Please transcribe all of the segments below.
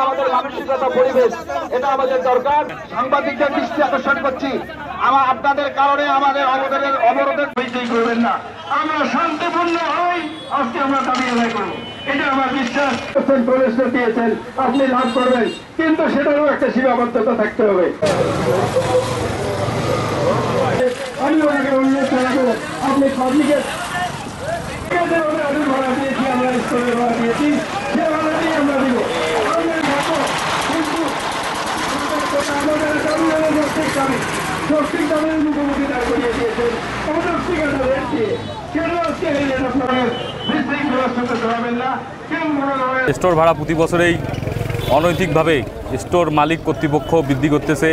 আমাদের মানসিকতা পরিবেশ এটা আমাদের দরকার। সাংবাদিকদের দৃষ্টি আকর্ষণ করছি, আপনাদের কারণে আমাদের অবরোধের বিষয় করবেন না। আমরা শান্তিপূর্ণ হই, আজকে আমরা দাবি আদায় করবো, এটা আমার বিশ্বাস। প্রবেশ দিয়েছেন, আপনি লাভ করবেন, কিন্তু সেটারও একটা সীমাবদ্ধতা থাকতে হবে। আমি ওনাকে অনুরোধ জানাবো, আপনি পাবলিকের ভাড়া দিয়েছি, আমরা স্কুলের ভাড়া দিয়েছি, সে ভাড়াটি আমরা দিব। স্টোর ভাড়া প্রতি বছরেই অনৈতিকভাবে স্টোর মালিক কর্তৃপক্ষ বৃদ্ধি করতেছে।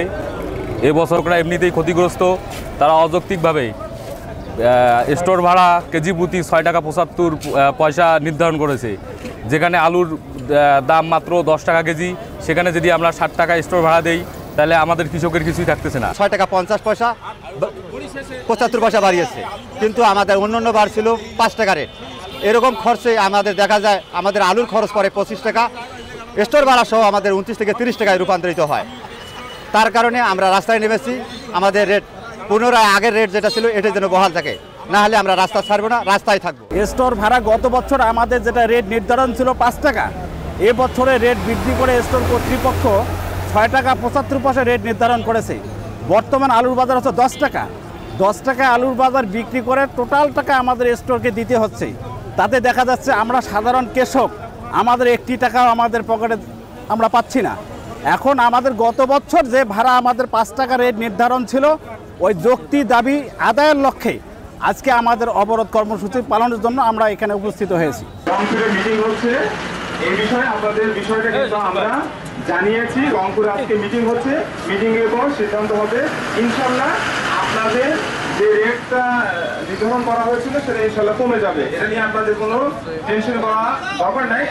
এবছররা এমনিতেই ক্ষতিগ্রস্ত, তারা অযৌক্তিকভাবে স্টোর ভাড়া কেজি প্রতি 6 টাকা 75 পয়সা নির্ধারণ করেছে। যেখানে আলুর দাম মাত্র 10 টাকা কেজি, সেখানে যদি আমরা 60 টাকা স্টোর ভাড়া দেই তাহলে আমাদের কৃষকের কিছুই থাকতেছে না। 6 টাকা 50 পয়সা 75 পয়সা বাড়িয়েছে, কিন্তু আমাদের অন্যান্য বার ছিল 5 টাকা রেট। এরকম খরচে আমাদের দেখা যায় আমাদের আলুর খরচ পড়ে 25 টাকা, স্টোর ভাড়া সহ আমাদের 29 থেকে 30 টাকায় রূপান্তরিত হয়। তার কারণে আমরা রাস্তায় নেমেছি, আমাদের রেট পুনরায় আগের রেট যেটা ছিল এটা যেন বহাল থাকে, না হলে আমরা রাস্তা ছাড়বো না, রাস্তায় থাকবো। স্টোর ভাড়া গত বছর আমাদের যেটা রেট নির্ধারণ ছিল 5 টাকা, এ বছরে রেট বৃদ্ধি করে স্টোর কর্তৃপক্ষ 6 টাকা 75 পয়সা রেট নির্ধারণ করেছে। বর্তমান আলুর বাজার হচ্ছে 10 টাকা। 10 টাকা আলুর বাজার বিক্রি করে টোটাল টাকা আমাদের স্টোরকে দিতে হচ্ছে। তাতে দেখা যাচ্ছে আমরা সাধারণ কৃষক আমাদের 1 টাকাও আমাদের পকেটে আমরা পাচ্ছি না। এখন আমাদের গত বছর যে ভাড়া আমাদের 5 টাকা রেট নির্ধারণ ছিল, ওই যৌক্তিক দাবি আদায়ের লক্ষ্যে আজকে আমাদের অবরোধ কর্মসূচি পালনের জন্য আমরা এখানে উপস্থিত হয়েছি। মিটিং হচ্ছে এই বিষয়ে, আপনাদের বিষয়টা কিন্তু আমরা জানিয়েছি। রংপুরে আজকে মিটিং হচ্ছে, মিটিং এর পর সিদ্ধান্ত হবে। ইনশাল্লাহ আপনাদের যে রেটটা নির্ধারণ করা হয়েছিল সেটা ইনশাল্লাহ কমে যাবে, এটা নিয়ে আপনাদের কোনো টেনশন করা দরকার নাই।